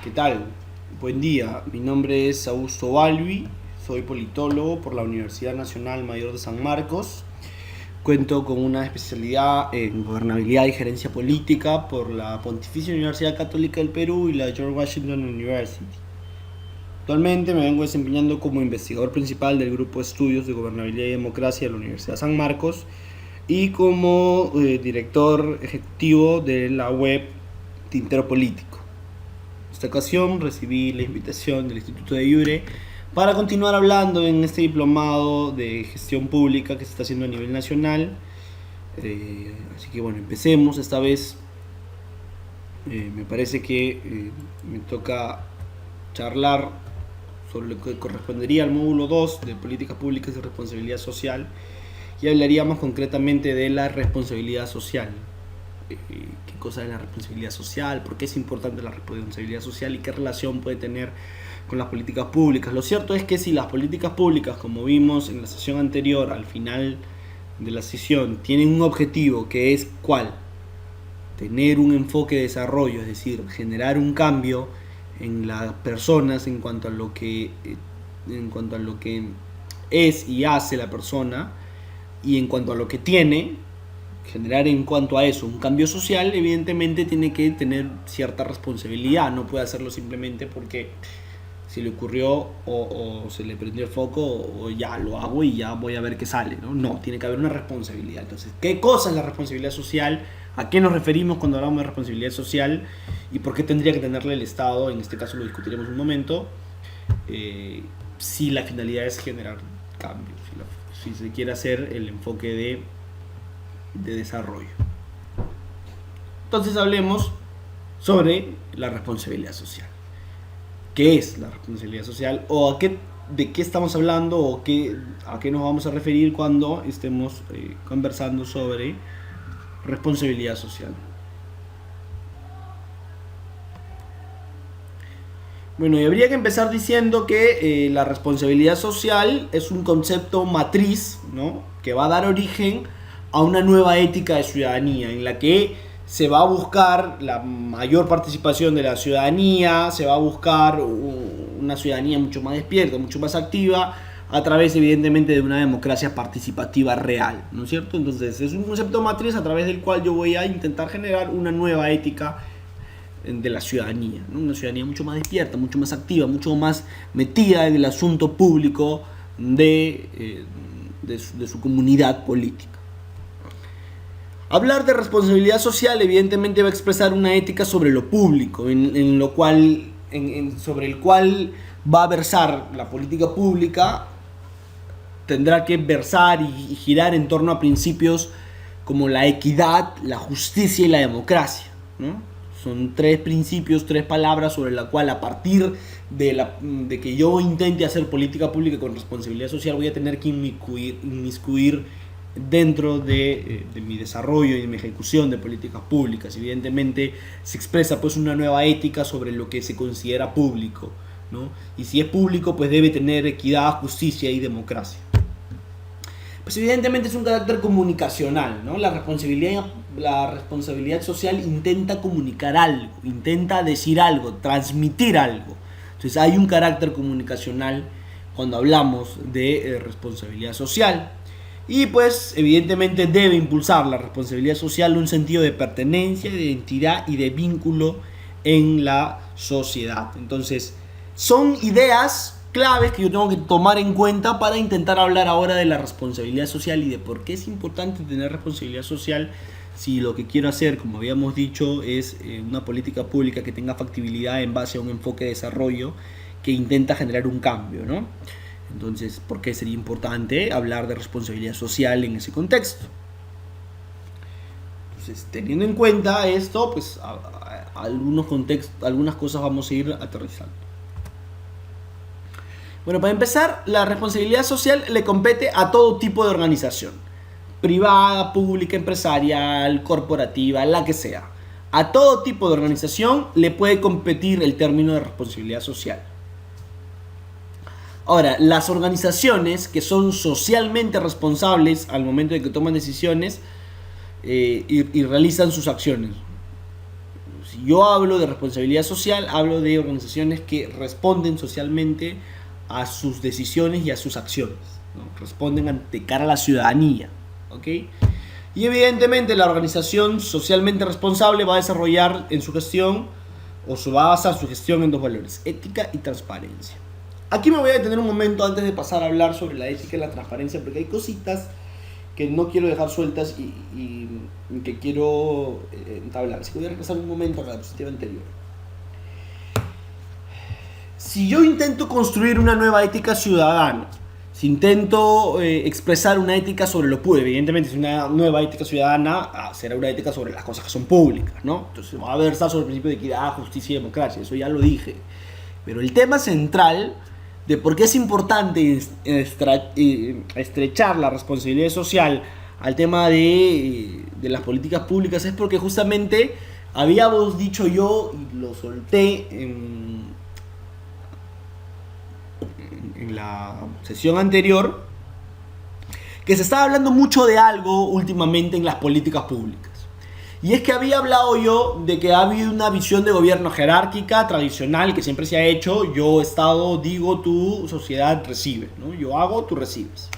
¿Qué tal? Buen día, mi nombre es Augusto Balbi, soy politólogo por la Universidad Nacional Mayor de San Marcos. Cuento con una especialidad en gobernabilidad y gerencia política por la Pontificia Universidad Católica del Perú y la George Washington University. Actualmente me vengo desempeñando como investigador principal del Grupo de Estudios de Gobernabilidad y Democracia de la Universidad San Marcos y como director ejecutivo de la web Tintero Político. En esta ocasión recibí la invitación del Instituto de Iure para continuar hablando en este diplomado de gestión pública que se está haciendo a nivel nacional. Así que bueno, empecemos. Esta vez me parece que me toca charlar sobre lo que correspondería al módulo 2 de Políticas Públicas y Responsabilidad Social, y hablaríamos concretamente de la responsabilidad social. ¿Qué cosa es la responsabilidad social? ¿Por qué es importante la responsabilidad social? ¿Y qué relación puede tener con las políticas públicas? Lo cierto es que si las políticas públicas, como vimos en la sesión anterior, al final de la sesión, tienen un objetivo que es ¿cuál? Tener un enfoque de desarrollo, es decir, generar un cambio en las personas en cuanto a lo que es y hace la persona, y en cuanto a lo que tiene, generar en cuanto a eso un cambio social, evidentemente tiene que tener cierta responsabilidad. No puede hacerlo simplemente porque se le ocurrió o se le prendió el foco o ya lo hago y ya voy a ver qué sale, ¿no? Tiene que haber una responsabilidad. Entonces, ¿qué cosa es la responsabilidad social? ¿A qué nos referimos cuando hablamos de responsabilidad social? ¿Y por qué tendría que tenerle el Estado? En este caso lo discutiremos un momento. Si la finalidad es generar cambios, si se quiere hacer el enfoque de desarrollo. Entonces hablemos sobre la responsabilidad social. ¿Qué es la responsabilidad social? ¿O de qué estamos hablando? ¿O a qué nos vamos a referir cuando estemos conversando sobre responsabilidad social? Bueno, y habría que empezar diciendo que la responsabilidad social es un concepto matriz, ¿no?, que va a dar origen a una nueva ética de ciudadanía, en la que se va a buscar la mayor participación de la ciudadanía, se va a buscar una ciudadanía mucho más despierta, mucho más activa, a través evidentemente de una democracia participativa real, ¿no es cierto? Entonces es un concepto matriz a través del cual yo voy a intentar generar una nueva ética de la ciudadanía, ¿no? Una ciudadanía mucho más despierta, mucho más activa, mucho más metida en el asunto público de su comunidad política. Hablar de responsabilidad social evidentemente va a expresar una ética sobre lo público, sobre el cual va a versar la política pública. Tendrá que versar y girar en torno a principios como la equidad, la justicia y la democracia, ¿no? Son tres principios, tres palabras sobre la cual, a partir de que yo intente hacer política pública con responsabilidad social, voy a tener que inmiscuir dentro de mi desarrollo y de mi ejecución de políticas públicas. Evidentemente se expresa pues una nueva ética sobre lo que se considera público, ¿no? Y si es público, pues debe tener equidad, justicia y democracia. Pues evidentemente es un carácter comunicacional, ¿no? La responsabilidad social intenta comunicar algo, intenta decir algo, transmitir algo. Entonces hay un carácter comunicacional cuando hablamos de responsabilidad social. Y pues evidentemente debe impulsar la responsabilidad social un sentido de pertenencia, de identidad y de vínculo en la sociedad. Entonces son ideas claves que yo tengo que tomar en cuenta para intentar hablar ahora de la responsabilidad social y de por qué es importante tener responsabilidad social si lo que quiero hacer, como habíamos dicho, es una política pública que tenga factibilidad en base a un enfoque de desarrollo que intenta generar un cambio, ¿no? Entonces, ¿por qué sería importante hablar de responsabilidad social en ese contexto? Entonces, teniendo en cuenta esto, pues algunas cosas vamos a ir aterrizando. Bueno, para empezar, la responsabilidad social le compete a todo tipo de organización, privada, pública, empresarial, corporativa, la que sea. A todo tipo de organización le puede competir el término de responsabilidad social. Ahora, las organizaciones que son socialmente responsables al momento de que toman decisiones y realizan sus acciones. Si yo hablo de responsabilidad social, hablo de organizaciones que responden socialmente a sus decisiones y a sus acciones, ¿no? Responden ante cara a la ciudadanía, ¿ok? Y evidentemente la organización socialmente responsable va a desarrollar en su gestión, o se va a basar su gestión en dos valores: ética y transparencia. Aquí me voy a detener un momento antes de pasar a hablar sobre la ética y la transparencia, porque hay cositas que no quiero dejar sueltas y que quiero entablar. Así que voy a regresar un momento a la diapositiva anterior. Si yo intento construir una nueva ética ciudadana, si intento expresar una ética sobre lo público, evidentemente si una nueva ética ciudadana será una ética sobre las cosas que son públicas, ¿no? Entonces va a versar sobre el principio de equidad, justicia y democracia, eso ya lo dije. Pero el tema central de por qué es importante estrechar la responsabilidad social al tema de las políticas públicas es porque justamente habíamos dicho yo, y lo solté en la sesión anterior, que se estaba hablando mucho de algo últimamente en las políticas públicas. Y es que había hablado yo de que ha habido una visión de gobierno jerárquica, tradicional, que siempre se ha hecho: yo Estado digo, tu sociedad recibe, ¿no? Yo hago, tú recibes.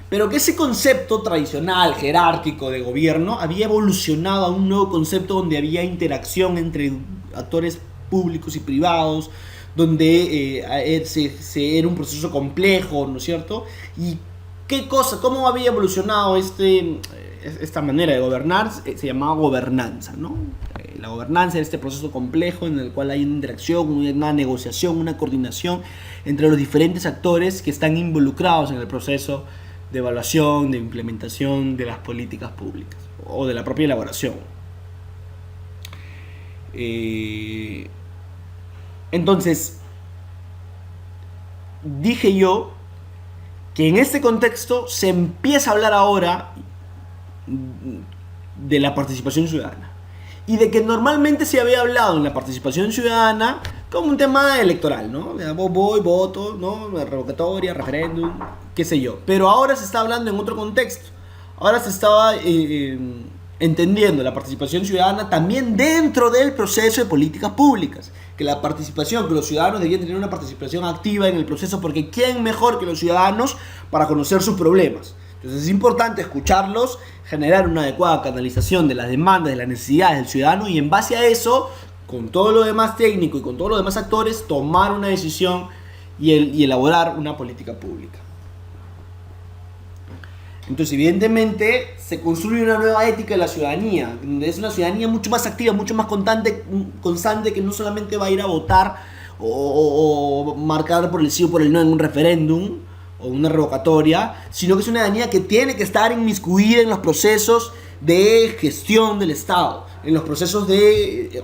Pero que ese concepto tradicional, jerárquico de gobierno había evolucionado a un nuevo concepto donde había interacción entre actores públicos y privados, donde era un proceso complejo, ¿no es cierto? Y qué cosa, cómo había evolucionado esta manera de gobernar, se llamaba gobernanza, ¿no? La gobernanza era este proceso complejo en el cual hay una interacción, una negociación, una coordinación entre los diferentes actores que están involucrados en el proceso de evaluación, de implementación de las políticas públicas o de la propia elaboración. Entonces, dije yo que en este contexto se empieza a hablar ahora de la participación ciudadana y de que normalmente se había hablado en la participación ciudadana como un tema electoral, ¿no? Voy, voto, ¿no? Revocatoria, referéndum, qué sé yo. Pero ahora se está hablando en otro contexto. Ahora se estaba entendiendo la participación ciudadana también dentro del proceso de políticas públicas. Que la participación, que los ciudadanos debían tener una participación activa en el proceso, porque ¿quién mejor que los ciudadanos para conocer sus problemas? Entonces es importante escucharlos, generar una adecuada canalización de las demandas, de las necesidades del ciudadano, y en base a eso, con todo lo demás técnico y con todos los demás actores, tomar una decisión y elaborar una política pública. Entonces, evidentemente, se construye una nueva ética de la ciudadanía, donde es una ciudadanía mucho más activa, mucho más constante, que no solamente va a ir a votar o marcar por el sí o por el no en un referéndum o una revocatoria, sino que es una ciudadanía que tiene que estar inmiscuida en los procesos de gestión del Estado, en los procesos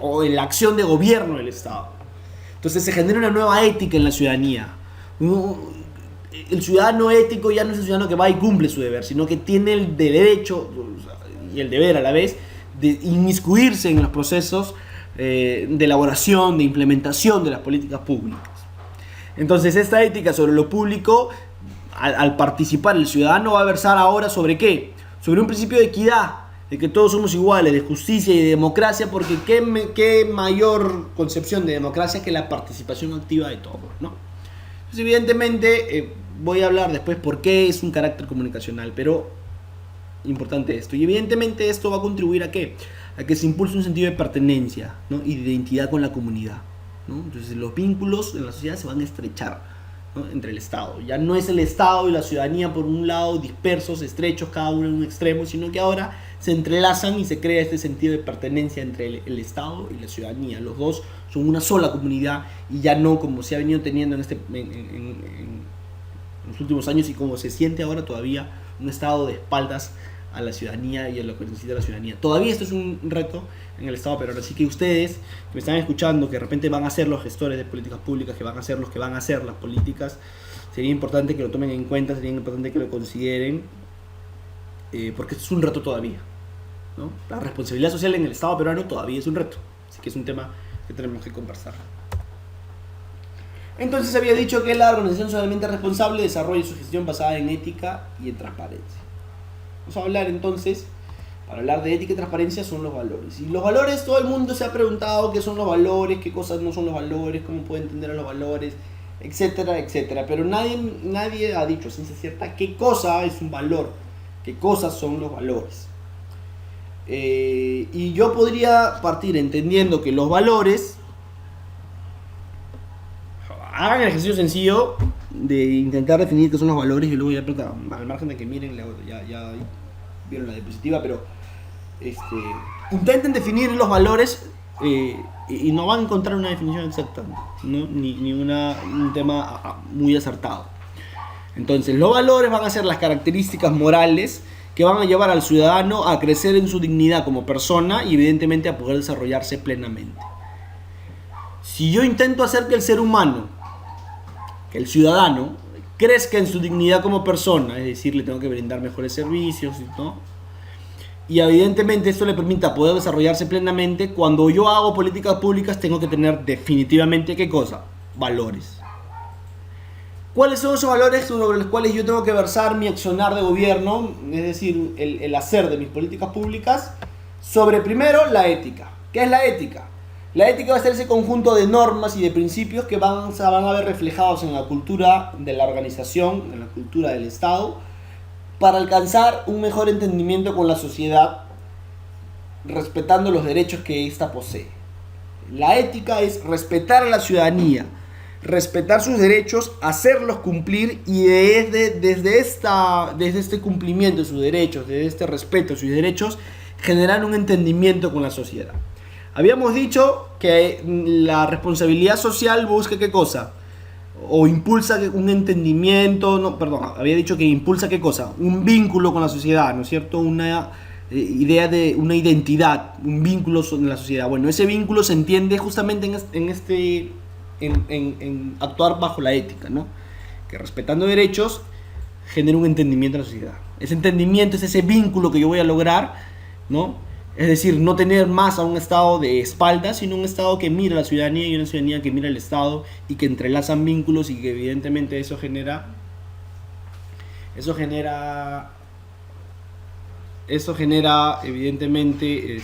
o en la acción de gobierno del Estado. Entonces se genera una nueva ética en la ciudadanía. El ciudadano ético ya no es el ciudadano que va y cumple su deber, sino que tiene el derecho y el deber a la vez de inmiscuirse en los procesos de elaboración, de implementación de las políticas públicas. Entonces esta ética sobre lo público, al participar el ciudadano, va a versar ahora sobre ¿qué? Sobre un principio de equidad, de que todos somos iguales, de justicia y de democracia, porque qué mayor concepción de democracia que la participación activa de todos, ¿no? Entonces, evidentemente, voy a hablar después por qué es un carácter comunicacional, pero importante esto. Y evidentemente esto va a contribuir ¿a qué? A que se impulse un sentido de pertenencia, ¿no? Y de identidad con la comunidad, ¿no? Entonces los vínculos en la sociedad se van a estrechar, ¿no? Entre el Estado. Ya no es el Estado y la ciudadanía por un lado dispersos, estrechos, cada uno en un extremo, sino que ahora se entrelazan y se crea este sentido de pertenencia entre el Estado y la ciudadanía. Los dos son una sola comunidad y ya no como se ha venido teniendo en los últimos años y como se siente ahora todavía un Estado de espaldas a la ciudadanía y a lo que necesita la ciudadanía. Todavía esto es un reto en el Estado peruano, así que ustedes que me están escuchando, que de repente van a ser los gestores de políticas públicas, que van a ser los que van a hacer las políticas, sería importante que lo tomen en cuenta, sería importante que lo consideren, porque esto es un reto todavía, ¿no? La responsabilidad social en el Estado peruano todavía es un reto, así que es un tema que tenemos que conversar. Entonces había dicho que la organización socialmente responsable desarrolla su gestión basada en ética y en transparencia. Vamos a hablar entonces para hablar de ética y transparencia son los valores. Y los valores, todo el mundo se ha preguntado qué son los valores, qué cosas no son los valores, cómo puede entender a los valores, etcétera, etcétera. Pero nadie ha dicho a ciencia cierta qué cosa es un valor, qué cosas son los valores. Y yo podría partir entendiendo que los valores, hagan el ejercicio sencillo de intentar definir qué son los valores y luego ya al margen de que miren, ya vieron la diapositiva, pero intenten definir los valores y no van a encontrar una definición exacta, ¿no? ni un tema muy acertado. Entonces, los valores van a ser las características morales que van a llevar al ciudadano a crecer en su dignidad como persona y evidentemente a poder desarrollarse plenamente. Si yo intento hacer que el ser humano, que el ciudadano, crezca en su dignidad como persona, es decir, le tengo que brindar mejores servicios, ¿no? Y evidentemente esto le permita poder desarrollarse plenamente, cuando yo hago políticas públicas tengo que tener definitivamente, ¿qué cosa? Valores. ¿Cuáles son esos valores sobre los cuales yo tengo que versar mi accionar de gobierno? Es decir, el hacer de mis políticas públicas. Sobre, primero, la ética. ¿Qué es la ética? La ética va a ser ese conjunto de normas y de principios que van a ver reflejados en la cultura de la organización, en la cultura del Estado, para alcanzar un mejor entendimiento con la sociedad, respetando los derechos que ésta posee. La ética es respetar a la ciudadanía, respetar sus derechos, hacerlos cumplir y desde este cumplimiento de sus derechos, desde este respeto de sus derechos, generar un entendimiento con la sociedad. Habíamos dicho que la responsabilidad social busca ¿qué cosa? O impulsa un entendimiento, había dicho que impulsa ¿qué cosa? Un vínculo con la sociedad, ¿no es cierto? Una idea de una identidad, un vínculo en la sociedad. Bueno, ese vínculo se entiende justamente en actuar bajo la ética, ¿no? Que respetando derechos genera un entendimiento en la sociedad. Ese entendimiento es ese vínculo que yo voy a lograr, ¿no? Es decir, no tener más a un Estado de espaldas, sino un Estado que mira a la ciudadanía y una ciudadanía que mira al Estado y que entrelazan vínculos y que evidentemente eso genera evidentemente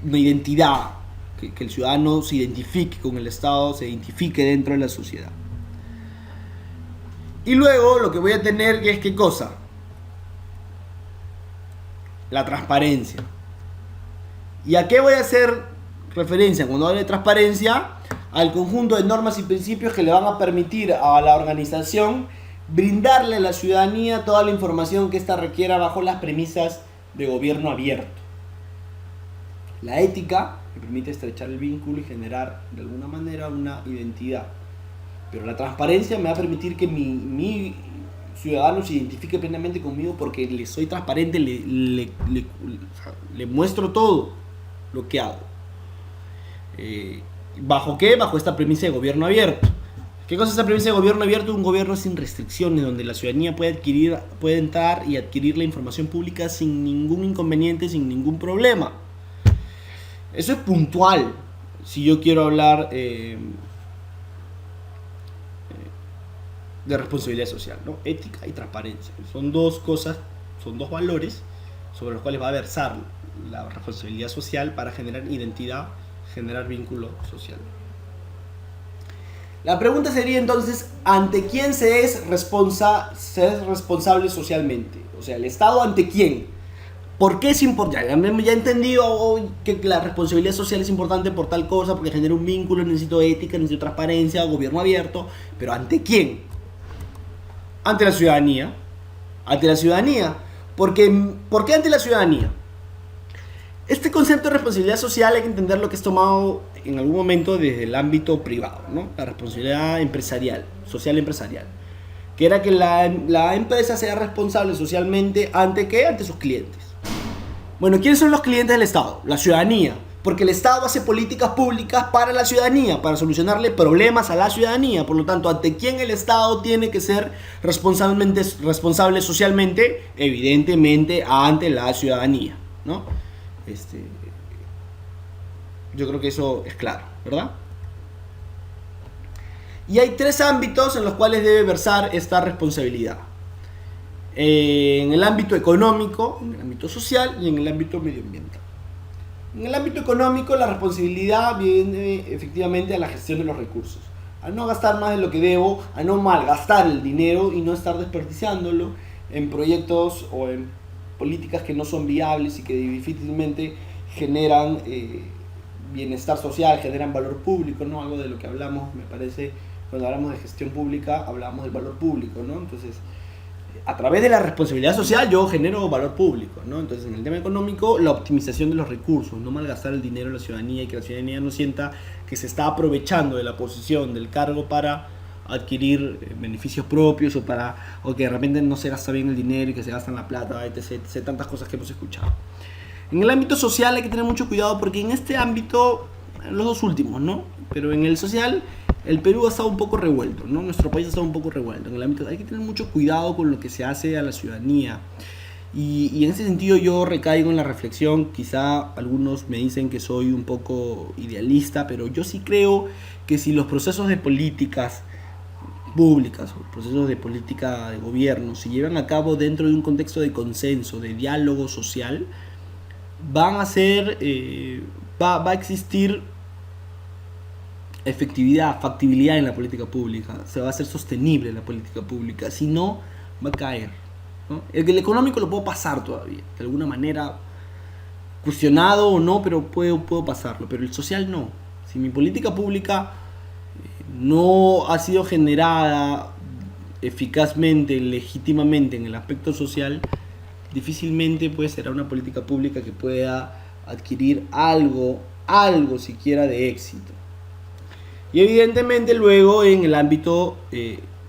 una identidad, que el ciudadano se identifique con el Estado, se identifique dentro de la sociedad. Y luego lo que voy a tener es ¿qué cosa? La transparencia. ¿Y a qué voy a hacer referencia cuando hablo de transparencia? Al conjunto de normas y principios que le van a permitir a la organización brindarle a la ciudadanía toda la información que ésta requiera bajo las premisas de gobierno abierto. La ética me permite estrechar el vínculo y generar de alguna manera una identidad. Pero la transparencia me va a permitir que mi ciudadano se identifique plenamente conmigo porque le soy transparente, le muestro todo lo que hago. ¿Bajo qué? Bajo esta premisa de gobierno abierto. ¿Qué cosa es esta premisa de gobierno abierto? Un gobierno sin restricciones, donde la ciudadanía puede entrar y adquirir la información pública sin ningún inconveniente, sin ningún problema. Eso es puntual, si yo quiero hablar de responsabilidad social, ¿no? Ética y transparencia. Son dos cosas, son dos valores sobre los cuales va a versar la responsabilidad social para generar identidad, generar vínculo social. La pregunta sería entonces, ¿ante quién se es responsable socialmente? O sea, ¿el Estado ante quién? ¿Por qué es importante? Ya he entendido que la responsabilidad social es importante por tal cosa, porque genera un vínculo, necesito ética, necesito transparencia, gobierno abierto, pero ¿ante quién? Ante la ciudadanía. Ante la ciudadanía. ¿Por qué ante la ciudadanía? Este concepto de responsabilidad social hay que entender lo que es tomado en algún momento desde el ámbito privado, ¿no? La responsabilidad empresarial, social empresarial. Que era que la empresa sea responsable socialmente ¿ante qué? Ante sus clientes. Bueno, ¿quiénes son los clientes del Estado? La ciudadanía. Porque el Estado hace políticas públicas para la ciudadanía, para solucionarle problemas a la ciudadanía. Por lo tanto, ¿ante quién el Estado tiene que ser responsable socialmente? Evidentemente, ante la ciudadanía, ¿no? Yo creo que eso es claro, ¿verdad? Y hay tres ámbitos en los cuales debe versar esta responsabilidad. en el ámbito económico, en el ámbito social y en el ámbito medioambiental. En el ámbito económico, la responsabilidad viene efectivamente a la gestión de los recursos, a no gastar más de lo que debo, a no malgastar el dinero y no estar desperdiciándolo en proyectos o en políticas que no son viables y que difícilmente generan bienestar social, generan valor público, ¿no? Algo de lo que hablamos, me parece, cuando hablamos de gestión pública, hablamos del valor público, ¿no? Entonces, a través de la responsabilidad social yo genero valor público, ¿no? Entonces, en el tema económico, la optimización de los recursos, no malgastar el dinero de la ciudadanía y que la ciudadanía no sienta que se está aprovechando de la posición, del cargo para adquirir beneficios propios o que de repente no se gasta bien el dinero y que se gastan la plata, etc, tantas cosas que hemos escuchado. En el ámbito social hay que tener mucho cuidado porque en este ámbito, los dos últimos, ¿no? Pero en el social, el Perú ha estado un poco revuelto, ¿no? Nuestro país ha estado un poco revuelto. En el ámbito hay que tener mucho cuidado con lo que se hace a la ciudadanía. Y en ese sentido yo recaigo en la reflexión, quizá algunos me dicen que soy un poco idealista, pero yo sí creo que si los procesos de políticas públicas o procesos de política de gobierno se llevan a cabo dentro de un contexto de consenso, de diálogo social, van a ser, va a existir efectividad, factibilidad en la política pública, se va a hacer sostenible la política pública, si no, va a caer, ¿no? El económico lo puedo pasar todavía, de alguna manera, cuestionado o no, pero puedo pasarlo, pero el social no. Si mi política pública no ha sido generada eficazmente, legítimamente en el aspecto social, difícilmente pues será una política pública que pueda adquirir algo siquiera de éxito. Y evidentemente luego en el ámbito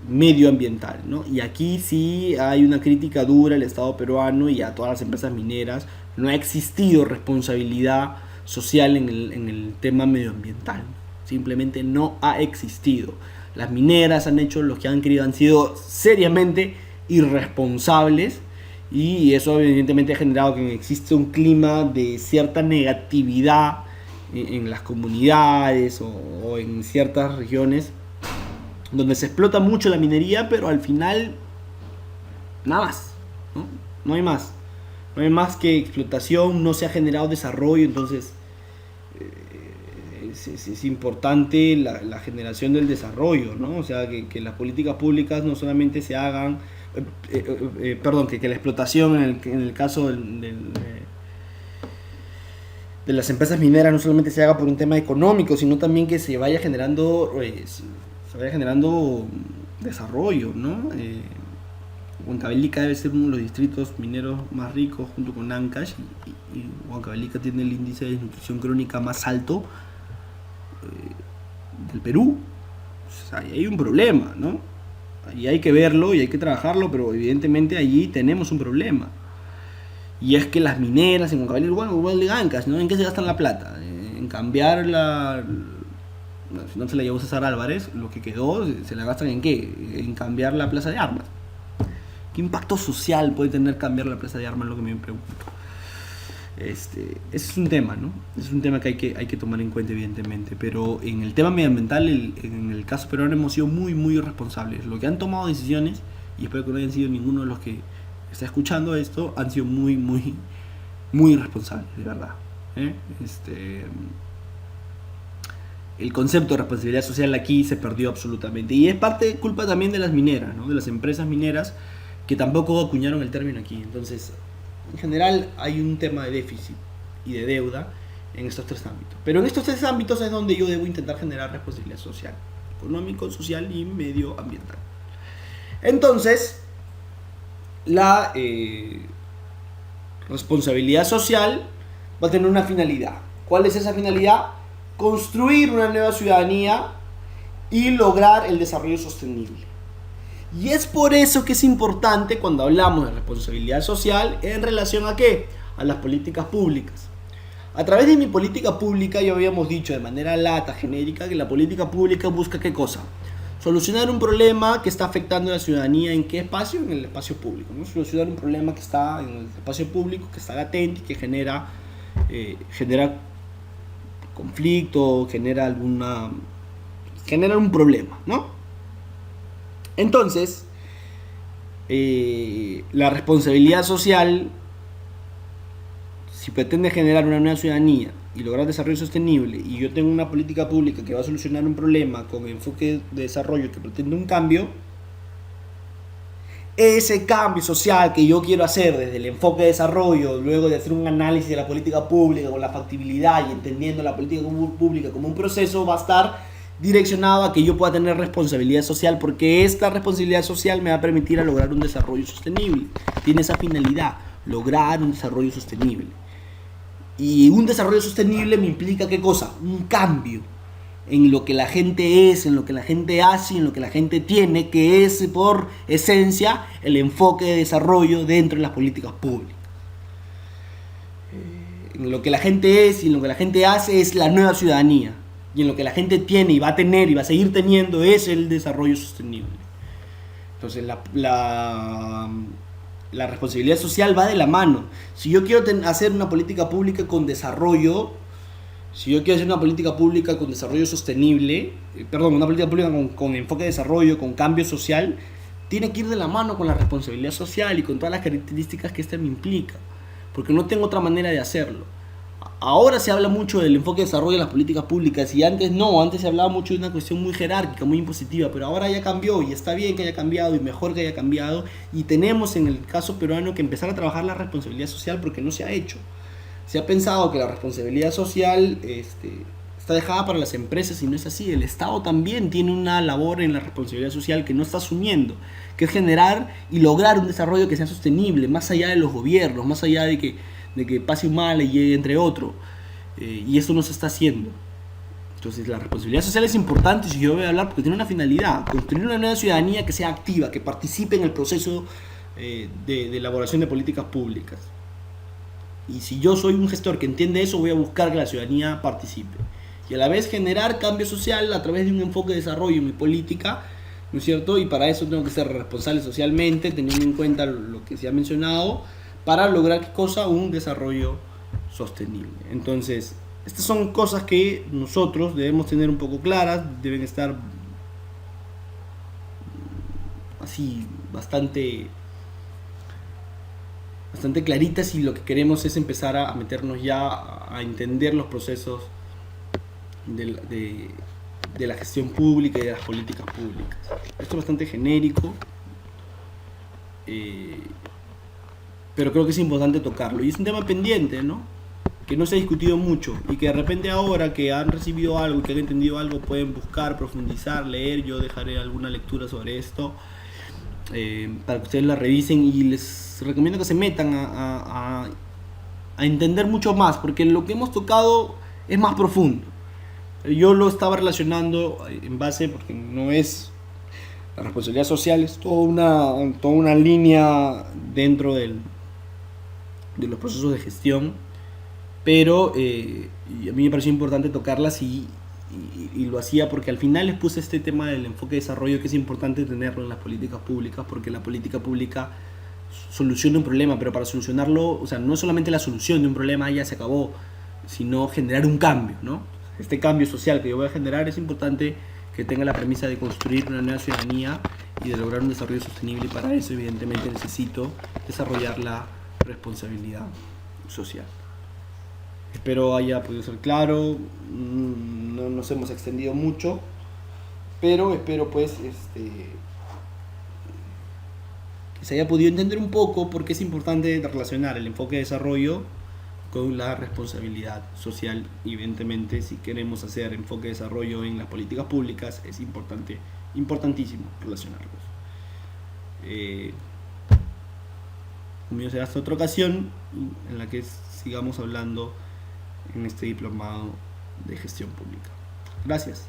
medioambiental, ¿no? Y aquí sí hay una crítica dura al Estado peruano y a todas las empresas mineras. No ha existido responsabilidad social en el tema medioambiental. Simplemente no ha existido. Las mineras han hecho lo que han querido, han sido seriamente irresponsables. Y eso evidentemente ha generado que existe un clima de cierta negatividad en las comunidades o en ciertas regiones donde se explota mucho la minería, pero al final nada más, ¿no? No hay más. No hay más que explotación, no se ha generado desarrollo, entonces es importante la generación del desarrollo, ¿no? O sea, que las políticas públicas no solamente se hagan, que la explotación en el caso de las empresas mineras no solamente se haga por un tema económico, sino también que se vaya generando desarrollo, ¿no? Huancavelica debe ser uno de los distritos mineros más ricos junto con Ancash y Huancavelica tiene el índice de desnutrición crónica más alto del Perú. O sea, ahí hay un problema, ¿no? Y hay que verlo y hay que trabajarlo, pero evidentemente allí tenemos un problema. Y es que las mineras en Huancavelica, igual de Ancash, ¿no? ¿En qué se gastan la plata? En cambiar si no se la llevó César Álvarez, lo que quedó, ¿se la gastan en qué? En cambiar la plaza de armas. ¿Qué impacto social puede tener cambiar la plaza de armas? Es lo que me pregunto. Ese es un tema, ¿no? Es un tema que hay que tomar en cuenta, evidentemente. Pero en el tema medioambiental, en el caso peruano, hemos sido muy, muy irresponsables. Lo que han tomado decisiones, y espero que no hayan sido ninguno de los que está escuchando esto, han sido muy, muy, muy irresponsables, de verdad. El concepto de responsabilidad social aquí se perdió absolutamente. Y es parte culpa también de las mineras, ¿no? De las empresas mineras que tampoco acuñaron el término aquí. Entonces, en general hay un tema de déficit y de deuda en estos tres ámbitos. Pero en estos tres ámbitos es donde yo debo intentar generar responsabilidad social: económico, social y medioambiental. Entonces, la responsabilidad social va a tener una finalidad. ¿Cuál es esa finalidad? Construir una nueva ciudadanía y lograr el desarrollo sostenible. Y es por eso que es importante cuando hablamos de responsabilidad social en relación a ¿qué? A las políticas públicas. A través de mi política pública ya habíamos dicho de manera lata, genérica, que la política pública busca ¿qué cosa? Solucionar un problema que está afectando a la ciudadanía. ¿En qué espacio? En el espacio público, ¿no? Solucionar un problema que está en el espacio público, que está latente y que genera conflicto, genera un problema, ¿no? Entonces, la responsabilidad social, si pretende generar una nueva ciudadanía y lograr desarrollo sostenible, y yo tengo una política pública que va a solucionar un problema con enfoque de desarrollo que pretende un cambio, ese cambio social que yo quiero hacer desde el enfoque de desarrollo, luego de hacer un análisis de la política pública con la factibilidad y entendiendo la política pública como un proceso, va a estar direccionado a que yo pueda tener responsabilidad social, porque esta responsabilidad social me va a permitir a lograr un desarrollo sostenible. Tiene esa finalidad, lograr un desarrollo sostenible. Y un desarrollo sostenible me implica ¿qué cosa? Un cambio en lo que la gente es, en lo que la gente hace, en lo que la gente tiene, que es por esencia el enfoque de desarrollo dentro de las políticas públicas. En lo que la gente es y en lo que la gente hace es la nueva ciudadanía. Y en lo que la gente tiene y va a tener y va a seguir teniendo es el desarrollo sostenible. Entonces la responsabilidad social va de la mano. Si yo quiero hacer una política pública con desarrollo, si yo quiero hacer una política pública con desarrollo sostenible, una política pública con enfoque de desarrollo, con cambio social, tiene que ir de la mano con la responsabilidad social y con todas las características que esta me implica, porque no tengo otra manera de hacerlo. Ahora se habla mucho del enfoque de desarrollo de las políticas públicas y antes no, antes se hablaba mucho de una cuestión muy jerárquica, muy impositiva, pero ahora ya cambió y está bien que haya cambiado y mejor que haya cambiado, y tenemos en el caso peruano que empezar a trabajar la responsabilidad social porque no se ha hecho. Se ha pensado que la responsabilidad social está dejada para las empresas y no es así. El Estado también tiene una labor en la responsabilidad social que no está asumiendo, que es generar y lograr un desarrollo que sea sostenible, más allá de los gobiernos, más allá de que pase un mal y llegue entre otros. Y eso no se está haciendo. Entonces la responsabilidad social es importante, si yo voy a hablar, porque tiene una finalidad: construir una nueva ciudadanía que sea activa, que participe en el proceso de elaboración de políticas públicas. Y si yo soy un gestor que entiende eso, voy a buscar que la ciudadanía participe. Y a la vez generar cambio social a través de un enfoque de desarrollo en mi política, ¿no es cierto? Y para eso tengo que ser responsable socialmente, teniendo en cuenta lo que se ha mencionado, para lograr ¿qué cosa? Un desarrollo sostenible. Entonces, estas son cosas que nosotros debemos tener un poco claras, deben estar así bastante claritas, y lo que queremos es empezar a meternos ya a entender los procesos de la gestión pública y de las políticas públicas. Esto es bastante genérico, pero creo que es importante tocarlo. Y es un tema pendiente, ¿no? Que no se ha discutido mucho y que de repente ahora que han recibido algo y que han entendido algo pueden buscar, profundizar, leer. Yo dejaré alguna lectura sobre esto para que ustedes la revisen, y les recomiendo que se metan a entender mucho más, porque lo que hemos tocado es más profundo. Yo lo estaba relacionando en base, porque no es la responsabilidad social, es toda una línea dentro de los procesos de gestión, pero y a mí me pareció importante tocarlas y lo hacía porque al final les puse este tema del enfoque de desarrollo, que es importante tenerlo en las políticas públicas, porque la política pública soluciona un problema, pero para solucionarlo, o sea, no es solamente la solución de un problema, ya se acabó, sino generar un cambio, ¿no? Este cambio social que yo voy a generar es importante que tenga la premisa de construir una nueva ciudadanía y de lograr un desarrollo sostenible, y para eso evidentemente necesito desarrollar la responsabilidad social. Espero haya podido ser claro, no nos hemos extendido mucho, pero espero pues que se haya podido entender un poco, porque es importante relacionar el enfoque de desarrollo con la responsabilidad social. Evidentemente, si queremos hacer enfoque de desarrollo en las políticas públicas, es importantísimo relacionarlos. Conmigo será hasta otra ocasión en la que sigamos hablando en este diplomado de gestión pública. Gracias.